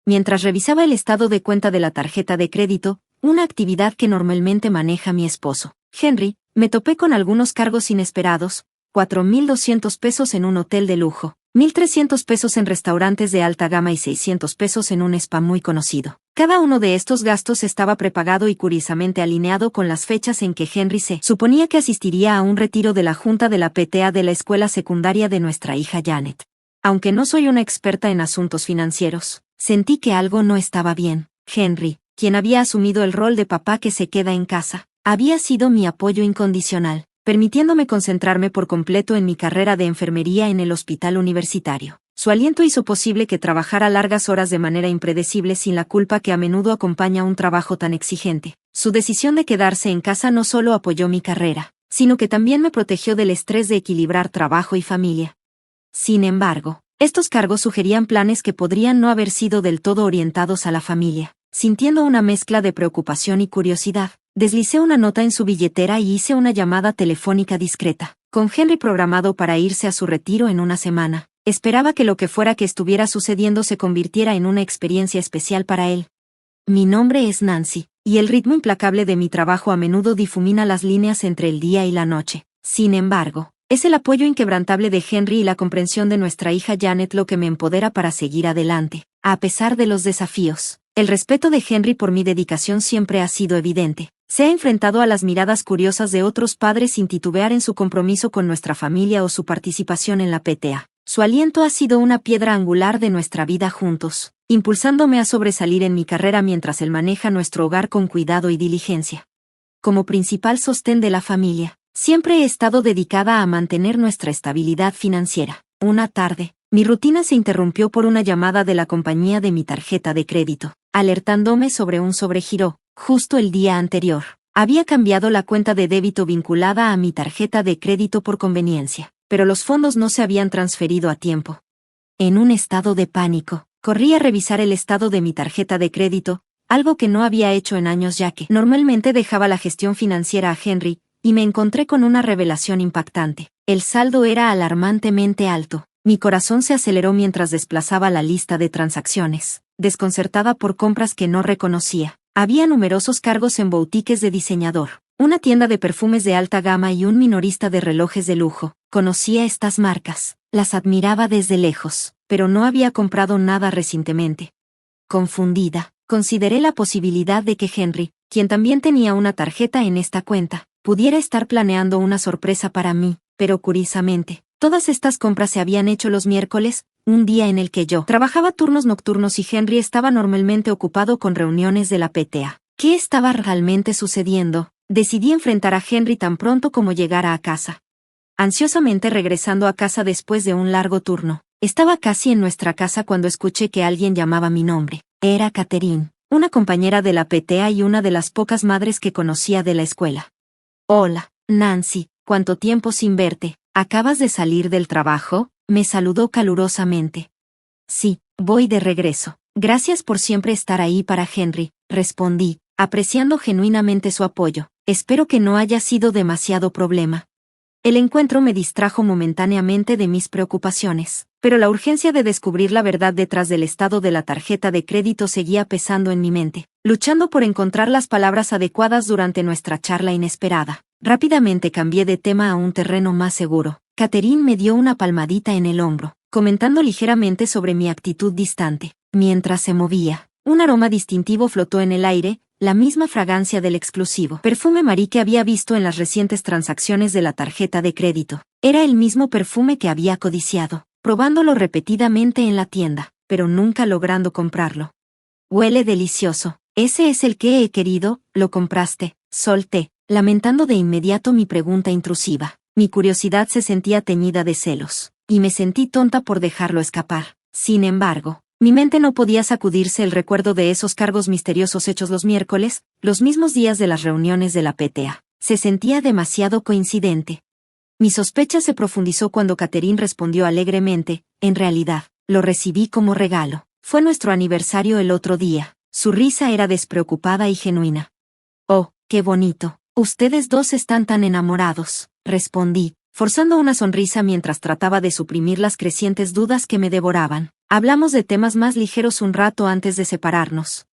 mientras revisaba el estado de cuenta de la tarjeta de crédito, una actividad que normalmente maneja mi esposo, Henry, me topé con algunos cargos inesperados: 4,200 pesos en un hotel de lujo, 1,300 pesos en restaurantes de alta gama y 600 pesos en un spa muy conocido. Cada uno de estos gastos estaba prepagado y curiosamente alineado con las fechas en que Henry se suponía que asistiría a un retiro de la junta de la PTA de la escuela secundaria de nuestra hija Janet. Aunque no soy una experta en asuntos financieros, sentí que algo no estaba bien. Henry, quien había asumido el rol de papá que se queda en casa, había sido mi apoyo incondicional, permitiéndome concentrarme por completo en mi carrera de enfermería en el hospital universitario. Su aliento hizo posible que trabajara largas horas de manera impredecible sin la culpa que a menudo acompaña un trabajo tan exigente. Su decisión de quedarse en casa no solo apoyó mi carrera, sino que también me protegió del estrés de equilibrar trabajo y familia. Sin embargo, estos cargos sugerían planes que podrían no haber sido del todo orientados a la familia. Sintiendo una mezcla de preocupación y curiosidad, deslicé una nota en su billetera y hice una llamada telefónica discreta. Con Henry programado para irse a su retiro en una semana, esperaba que lo que fuera que estuviera sucediendo se convirtiera en una experiencia especial para él. Mi nombre es Nancy, y el ritmo implacable de mi trabajo a menudo difumina las líneas entre el día y la noche. Sin embargo, es el apoyo inquebrantable de Henry y la comprensión de nuestra hija Janet lo que me empodera para seguir adelante, a pesar de los desafíos. El respeto de Henry por mi dedicación siempre ha sido evidente. Se ha enfrentado a las miradas curiosas de otros padres sin titubear en su compromiso con nuestra familia o su participación en la PTA. Su aliento ha sido una piedra angular de nuestra vida juntos, impulsándome a sobresalir en mi carrera mientras él maneja nuestro hogar con cuidado y diligencia. Como principal sostén de la familia, siempre he estado dedicada a mantener nuestra estabilidad financiera. Una tarde, mi rutina se interrumpió por una llamada de la compañía de mi tarjeta de crédito, alertándome sobre un sobregiro. Justo el día anterior, había cambiado la cuenta de débito vinculada a mi tarjeta de crédito por conveniencia, pero los fondos no se habían transferido a tiempo. En un estado de pánico, corrí a revisar el estado de mi tarjeta de crédito, algo que no había hecho en años ya que normalmente dejaba la gestión financiera a Henry, y me encontré con una revelación impactante. El saldo era alarmantemente alto. Mi corazón se aceleró mientras desplazaba la lista de transacciones, desconcertada por compras que no reconocía. Había numerosos cargos en boutiques de diseñador, una tienda de perfumes de alta gama y un minorista de relojes de lujo. Conocía estas marcas, las admiraba desde lejos, pero no había comprado nada recientemente. Confundida, consideré la posibilidad de que Henry, quien también tenía una tarjeta en esta cuenta, pudiera estar planeando una sorpresa para mí, pero curiosamente, todas estas compras se habían hecho los miércoles, un día en el que yo trabajaba turnos nocturnos y Henry estaba normalmente ocupado con reuniones de la PTA. ¿Qué estaba realmente sucediendo? Decidí enfrentar a Henry tan pronto como llegara a casa. Ansiosamente regresando a casa después de un largo turno, estaba casi en nuestra casa cuando escuché que alguien llamaba mi nombre. Era Catherine, una compañera de la PTA y una de las pocas madres que conocía de la escuela. Hola, Nancy, ¿cuánto tiempo sin verte? ¿Acabas de salir del trabajo? Me saludó calurosamente. Sí, voy de regreso. Gracias por siempre estar ahí para Henry, respondí, apreciando genuinamente su apoyo. Espero que no haya sido demasiado problema. El encuentro me distrajo momentáneamente de mis preocupaciones, pero la urgencia de descubrir la verdad detrás del estado de la tarjeta de crédito seguía pesando en mi mente, luchando por encontrar las palabras adecuadas durante nuestra charla inesperada. Rápidamente cambié de tema a un terreno más seguro. Catherine me dio una palmadita en el hombro, comentando ligeramente sobre mi actitud distante. Mientras se movía, un aroma distintivo flotó en el aire, la misma fragancia del exclusivo perfume Marie que había visto en las recientes transacciones de la tarjeta de crédito. Era el mismo perfume que había codiciado, probándolo repetidamente en la tienda, pero nunca logrando comprarlo. Huele delicioso. Ese es el que he querido, ¿lo compraste? Solté, lamentando de inmediato mi pregunta intrusiva. Mi curiosidad se sentía teñida de celos, y me sentí tonta por dejarlo escapar. Sin embargo, mi mente no podía sacudirse el recuerdo de esos cargos misteriosos hechos los miércoles, los mismos días de las reuniones de la PTA. Se sentía demasiado coincidente. Mi sospecha se profundizó cuando Catherine respondió alegremente, en realidad, lo recibí como regalo. Fue nuestro aniversario el otro día. Su risa era despreocupada y genuina. Oh, qué bonito. Ustedes dos están tan enamorados, respondí, forzando una sonrisa mientras trataba de suprimir las crecientes dudas que me devoraban. Hablamos de temas más ligeros un rato antes de separarnos.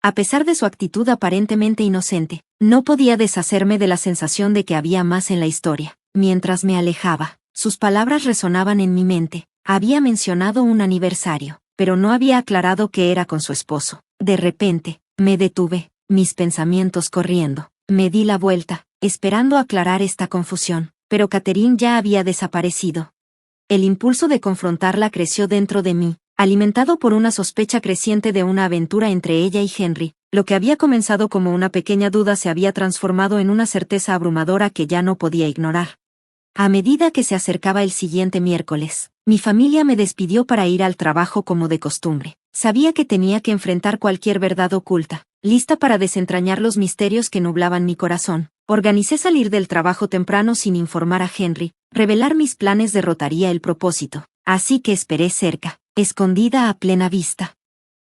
A pesar de su actitud aparentemente inocente, no podía deshacerme de la sensación de que había más en la historia. Mientras me alejaba, sus palabras resonaban en mi mente. Había mencionado un aniversario, pero no había aclarado que era con su esposo. De repente, me detuve, mis pensamientos corriendo. Me di la vuelta, esperando aclarar esta confusión, pero Catherine ya había desaparecido. El impulso de confrontarla creció dentro de mí, alimentado por una sospecha creciente de una aventura entre ella y Henry. Lo que había comenzado como una pequeña duda se había transformado en una certeza abrumadora que ya no podía ignorar. A medida que se acercaba el siguiente miércoles, mi familia me despidió para ir al trabajo como de costumbre. Sabía que tenía que enfrentar cualquier verdad oculta, lista para desentrañar los misterios que nublaban mi corazón. Organicé salir del trabajo temprano sin informar a Henry. Revelar mis planes derrotaría el propósito, así que esperé cerca, escondida a plena vista.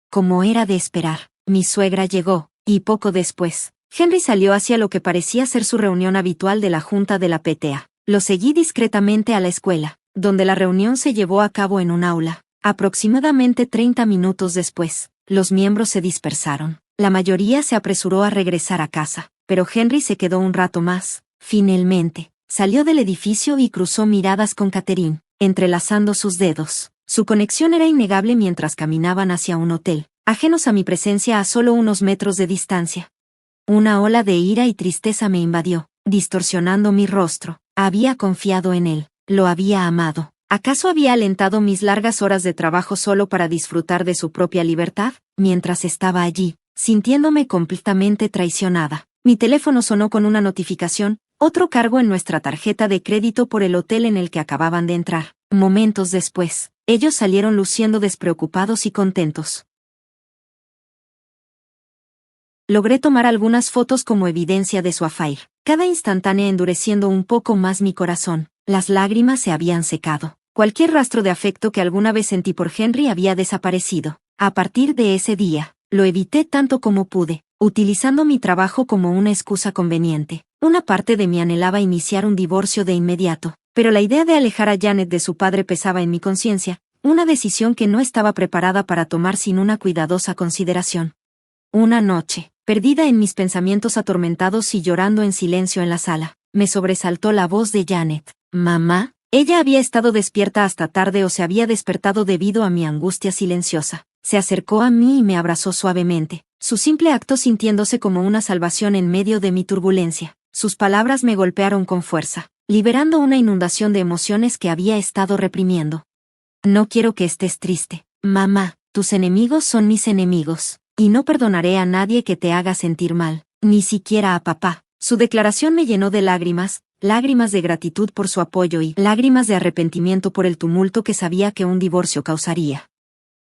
Como era de esperar, mi suegra llegó, y poco después, Henry salió hacia lo que parecía ser su reunión habitual de la junta de la PTA. Lo seguí discretamente a la escuela, donde la reunión se llevó a cabo en un aula. Aproximadamente 30 minutos después, los miembros se dispersaron. La mayoría se apresuró a regresar a casa, pero Henry se quedó un rato más. Finalmente, salió del edificio y cruzó miradas con Catherine, entrelazando sus dedos. Su conexión era innegable mientras caminaban hacia un hotel, ajenos a mi presencia a solo unos metros de distancia. Una ola de ira y tristeza me invadió, distorsionando mi rostro. Había confiado en él, lo había amado. ¿Acaso había alentado mis largas horas de trabajo solo para disfrutar de su propia libertad? Mientras estaba allí, sintiéndome completamente traicionada, mi teléfono sonó con una notificación, otro cargo en nuestra tarjeta de crédito por el hotel en el que acababan de entrar. Momentos después, ellos salieron luciendo despreocupados y contentos. Logré tomar algunas fotos como evidencia de su affair, cada instantánea endureciendo un poco más mi corazón. Las lágrimas se habían secado. Cualquier rastro de afecto que alguna vez sentí por Henry había desaparecido. A partir de ese día, lo evité tanto como pude, utilizando mi trabajo como una excusa conveniente. Una parte de mí anhelaba iniciar un divorcio de inmediato, pero la idea de alejar a Janet de su padre pesaba en mi conciencia, una decisión que no estaba preparada para tomar sin una cuidadosa consideración. Una noche, perdida en mis pensamientos atormentados y llorando en silencio en la sala, me sobresaltó la voz de Janet. «Mamá». Ella había estado despierta hasta tarde o se había despertado debido a mi angustia silenciosa. Se acercó a mí y me abrazó suavemente, su simple acto sintiéndose como una salvación en medio de mi turbulencia. Sus palabras me golpearon con fuerza, liberando una inundación de emociones que había estado reprimiendo. «No quiero que estés triste, mamá. Tus enemigos son mis enemigos, y no perdonaré a nadie que te haga sentir mal, ni siquiera a papá». Su declaración me llenó de lágrimas de gratitud por su apoyo y lágrimas de arrepentimiento por el tumulto que sabía que un divorcio causaría.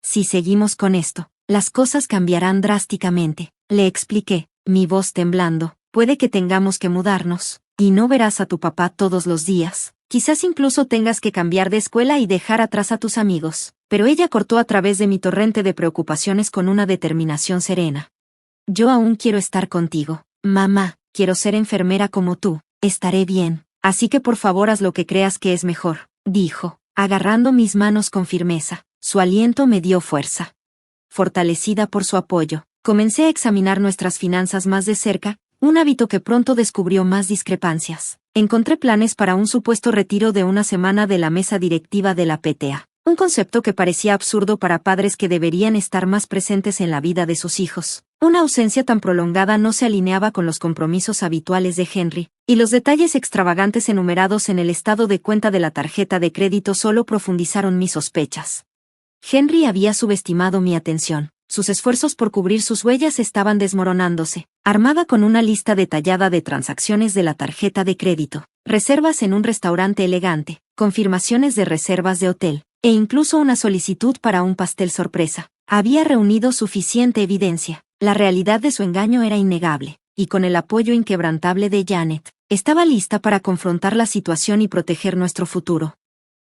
«Si seguimos con esto, las cosas cambiarán drásticamente», le expliqué, mi voz temblando. «Puede que tengamos que mudarnos, y no verás a tu papá todos los días. Quizás incluso tengas que cambiar de escuela y dejar atrás a tus amigos». Pero ella cortó a través de mi torrente de preocupaciones con una determinación serena. «Yo aún quiero estar contigo, mamá. Quiero ser enfermera como tú. Estaré bien, así que por favor haz lo que creas que es mejor», dijo, agarrando mis manos con firmeza. Su aliento me dio fuerza. Fortalecida por su apoyo, comencé a examinar nuestras finanzas más de cerca, un hábito que pronto descubrió más discrepancias. Encontré planes para un supuesto retiro de una semana de la mesa directiva de la PTA. Un concepto que parecía absurdo para padres que deberían estar más presentes en la vida de sus hijos. Una ausencia tan prolongada no se alineaba con los compromisos habituales de Henry, y los detalles extravagantes enumerados en el estado de cuenta de la tarjeta de crédito solo profundizaron mis sospechas. Henry había subestimado mi atención. Sus esfuerzos por cubrir sus huellas estaban desmoronándose. Armada con una lista detallada de transacciones de la tarjeta de crédito, reservas en un restaurante elegante, confirmaciones de reservas de hotel, e incluso una solicitud para un pastel sorpresa, había reunido suficiente evidencia. La realidad de su engaño era innegable, y con el apoyo inquebrantable de Janet, estaba lista para confrontar la situación y proteger nuestro futuro.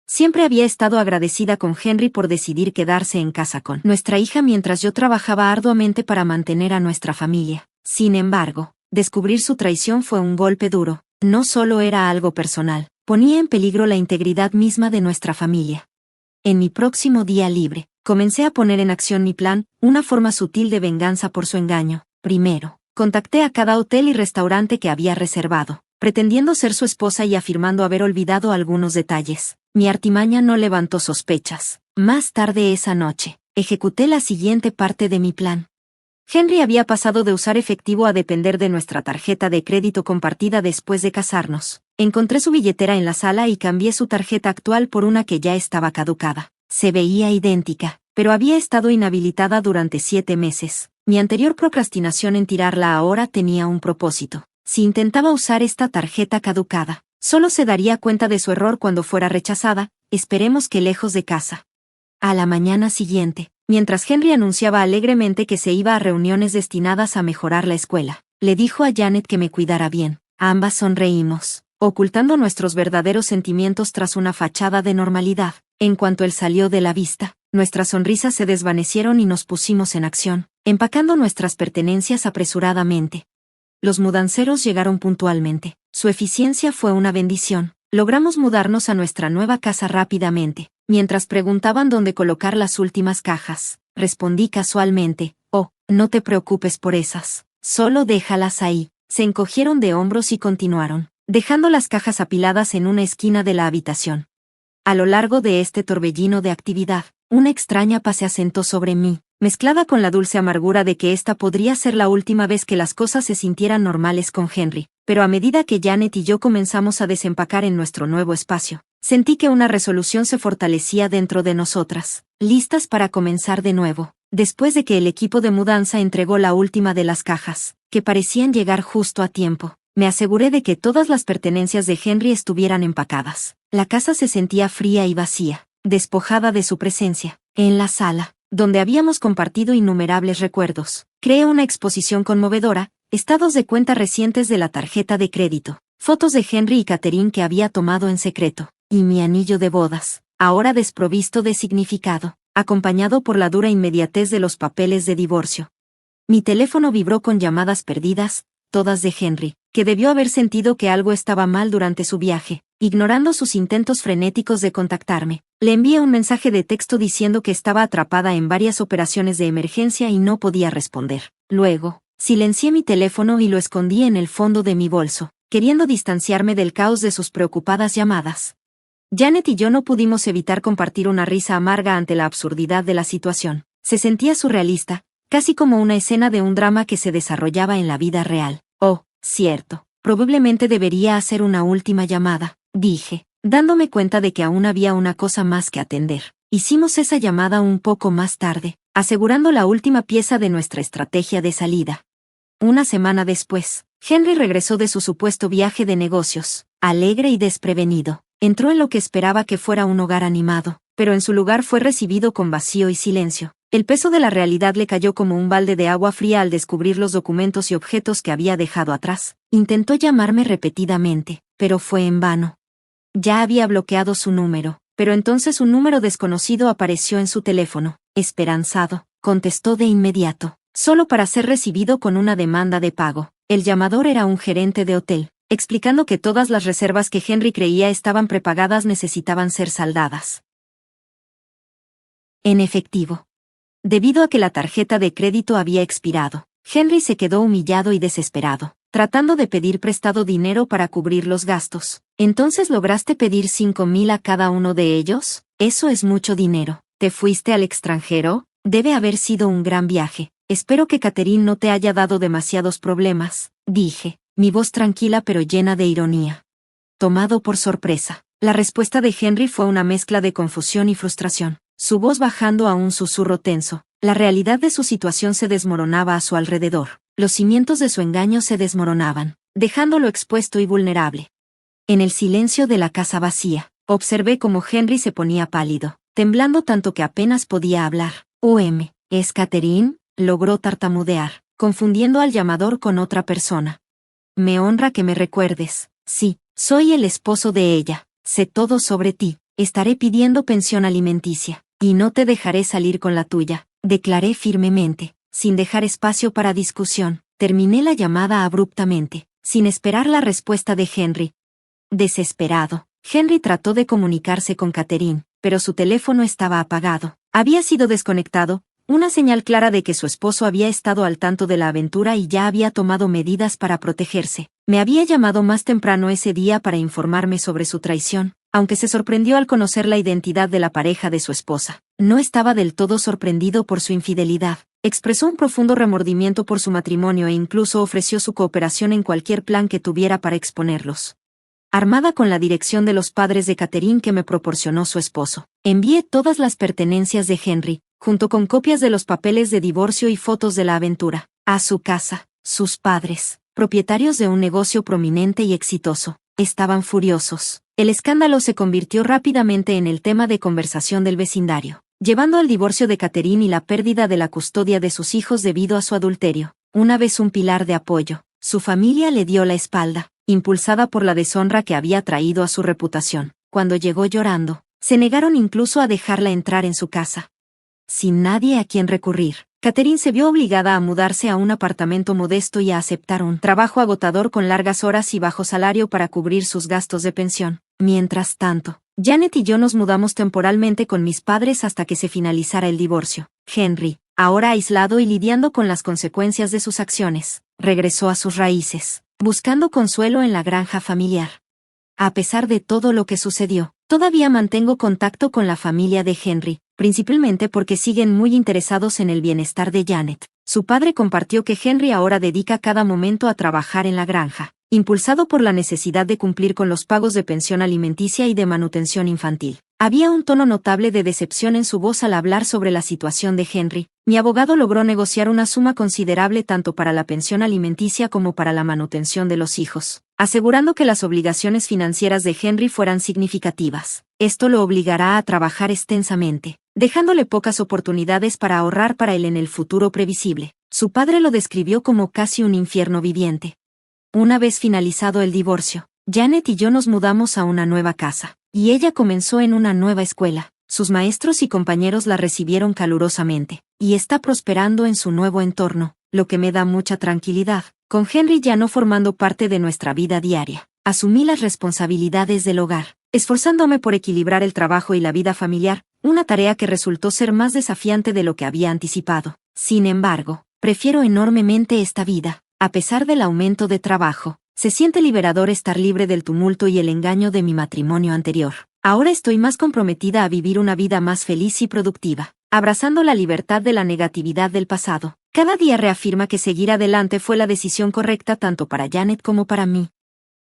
Siempre había estado agradecida con Henry por decidir quedarse en casa con nuestra hija mientras yo trabajaba arduamente para mantener a nuestra familia. Sin embargo, descubrir su traición fue un golpe duro. No solo era algo personal, ponía en peligro la integridad misma de nuestra familia. En mi próximo día libre, comencé a poner en acción mi plan, una forma sutil de venganza por su engaño. Primero, contacté a cada hotel y restaurante que había reservado, pretendiendo ser su esposa y afirmando haber olvidado algunos detalles. Mi artimaña no levantó sospechas. Más tarde esa noche, ejecuté la siguiente parte de mi plan. Henry había pasado de usar efectivo a depender de nuestra tarjeta de crédito compartida después de casarnos. Encontré su billetera en la sala y cambié su tarjeta actual por una que ya estaba caducada. Se veía idéntica, pero había estado inhabilitada durante 7 meses. Mi anterior procrastinación en tirarla ahora tenía un propósito. Si intentaba usar esta tarjeta caducada, solo se daría cuenta de su error cuando fuera rechazada, esperemos que lejos de casa. A la mañana siguiente, mientras Henry anunciaba alegremente que se iba a reuniones destinadas a mejorar la escuela, le dijo a Janet que me cuidara bien. Ambas sonreímos, ocultando nuestros verdaderos sentimientos tras una fachada de normalidad. En cuanto él salió de la vista, nuestras sonrisas se desvanecieron y nos pusimos en acción, empacando nuestras pertenencias apresuradamente. Los mudanceros llegaron puntualmente. Su eficiencia fue una bendición. Logramos mudarnos a nuestra nueva casa rápidamente. Mientras preguntaban dónde colocar las últimas cajas, respondí casualmente, «Oh, no te preocupes por esas. Solo déjalas ahí». Se encogieron de hombros y continuaron, dejando las cajas apiladas en una esquina de la habitación. A lo largo de este torbellino de actividad, una extraña paz se asentó sobre mí, mezclada con la dulce amargura de que esta podría ser la última vez que las cosas se sintieran normales con Henry. Pero a medida que Janet y yo comenzamos a desempacar en nuestro nuevo espacio, sentí que una resolución se fortalecía dentro de nosotras, listas para comenzar de nuevo. Después de que el equipo de mudanza entregó la última de las cajas, que parecían llegar justo a tiempo, me aseguré de que todas las pertenencias de Henry estuvieran empacadas. La casa se sentía fría y vacía, despojada de su presencia. En la sala, donde habíamos compartido innumerables recuerdos, creé una exposición conmovedora, estados de cuenta recientes de la tarjeta de crédito, fotos de Henry y Catherine que había tomado en secreto, y mi anillo de bodas, ahora desprovisto de significado, acompañado por la dura inmediatez de los papeles de divorcio. Mi teléfono vibró con llamadas perdidas, todas de Henry, que debió haber sentido que algo estaba mal durante su viaje. Ignorando sus intentos frenéticos de contactarme, le envié un mensaje de texto diciendo que estaba atrapada en varias operaciones de emergencia y no podía responder. Luego, silencié mi teléfono y lo escondí en el fondo de mi bolso, queriendo distanciarme del caos de sus preocupadas llamadas. Janet y yo no pudimos evitar compartir una risa amarga ante la absurdidad de la situación. Se sentía surrealista, casi como una escena de un drama que se desarrollaba en la vida real. Oh, cierto, probablemente debería hacer una última llamada, dije, dándome cuenta de que aún había una cosa más que atender. Hicimos esa llamada un poco más tarde, asegurando la última pieza de nuestra estrategia de salida. Una semana después, Henry regresó de su supuesto viaje de negocios, alegre y desprevenido. Entró en lo que esperaba que fuera un hogar animado, pero en su lugar fue recibido con vacío y silencio. El peso de la realidad le cayó como un balde de agua fría al descubrir los documentos y objetos que había dejado atrás. Intentó llamarme repetidamente, pero fue en vano. Ya había bloqueado su número, pero entonces un número desconocido apareció en su teléfono. Esperanzado, contestó de inmediato, solo para ser recibido con una demanda de pago. El llamador era un gerente de hotel, explicando que todas las reservas que Henry creía estaban prepagadas necesitaban ser saldadas en efectivo. Debido a que la tarjeta de crédito había expirado, Henry se quedó humillado y desesperado, tratando de pedir prestado dinero para cubrir los gastos. ¿Entonces lograste pedir 5,000 a cada uno de ellos? Eso es mucho dinero. ¿Te fuiste al extranjero? Debe haber sido un gran viaje. Espero que Catherine no te haya dado demasiados problemas, dije, mi voz tranquila pero llena de ironía. Tomado por sorpresa, la respuesta de Henry fue una mezcla de confusión y frustración, su voz bajando a un susurro tenso. La realidad de su situación se desmoronaba a su alrededor. Los cimientos de su engaño se desmoronaban, dejándolo expuesto y vulnerable. En el silencio de la casa vacía, observé cómo Henry se ponía pálido, temblando tanto que apenas podía hablar. ¿Es Catherine? Logró tartamudear, confundiendo al llamador con otra persona. Me honra que me recuerdes. Sí, soy el esposo de ella. Sé todo sobre ti. Estaré pidiendo pensión alimenticia, y no te dejaré salir con la tuya, declaré firmemente, sin dejar espacio para discusión. Terminé la llamada abruptamente, sin esperar la respuesta de Henry. Desesperado, Henry trató de comunicarse con Catherine, pero su teléfono estaba apagado. Había sido desconectado, una señal clara de que su esposo había estado al tanto de la aventura y ya había tomado medidas para protegerse. Me había llamado más temprano ese día para informarme sobre su traición, aunque se sorprendió al conocer la identidad de la pareja de su esposa. No estaba del todo sorprendido por su infidelidad. Expresó un profundo remordimiento por su matrimonio e incluso ofreció su cooperación en cualquier plan que tuviera para exponerlos. Armada con la dirección de los padres de Catherine que me proporcionó su esposo, envié todas las pertenencias de Henry, junto con copias de los papeles de divorcio y fotos de la aventura, a su casa. Sus padres, propietarios de un negocio prominente y exitoso, estaban furiosos. El escándalo se convirtió rápidamente en el tema de conversación del vecindario, llevando al divorcio de Catherine y la pérdida de la custodia de sus hijos debido a su adulterio. Una vez un pilar de apoyo, su familia le dio la espalda, impulsada por la deshonra que había traído a su reputación. Cuando llegó llorando, se negaron incluso a dejarla entrar en su casa. Sin nadie a quien recurrir, Catherine se vio obligada a mudarse a un apartamento modesto y a aceptar un trabajo agotador con largas horas y bajo salario para cubrir sus gastos de pensión. Mientras tanto, Janet y yo nos mudamos temporalmente con mis padres hasta que se finalizara el divorcio. Henry, ahora aislado y lidiando con las consecuencias de sus acciones, regresó a sus raíces, buscando consuelo en la granja familiar. A pesar de todo lo que sucedió, todavía mantengo contacto con la familia de Henry, principalmente porque siguen muy interesados en el bienestar de Janet. Su padre compartió que Henry ahora dedica cada momento a trabajar en la granja, impulsado por la necesidad de cumplir con los pagos de pensión alimenticia y de manutención infantil. Había un tono notable de decepción en su voz al hablar sobre la situación de Henry. Mi abogado logró negociar una suma considerable tanto para la pensión alimenticia como para la manutención de los hijos, asegurando que las obligaciones financieras de Henry fueran significativas. Esto lo obligará a trabajar extensamente, dejándole pocas oportunidades para ahorrar para él en el futuro previsible. Su padre lo describió como casi un infierno viviente. Una vez finalizado el divorcio, Janet y yo nos mudamos a una nueva casa, y ella comenzó en una nueva escuela. Sus maestros y compañeros la recibieron calurosamente, y está prosperando en su nuevo entorno, lo que me da mucha tranquilidad. Con Henry ya no formando parte de nuestra vida diaria, asumí las responsabilidades del hogar, esforzándome por equilibrar el trabajo y la vida familiar, una tarea que resultó ser más desafiante de lo que había anticipado. Sin embargo, prefiero enormemente esta vida. A pesar del aumento de trabajo, se siente liberador estar libre del tumulto y el engaño de mi matrimonio anterior. Ahora estoy más comprometida a vivir una vida más feliz y productiva, abrazando la libertad de la negatividad del pasado. Cada día reafirma que seguir adelante fue la decisión correcta tanto para Janet como para mí.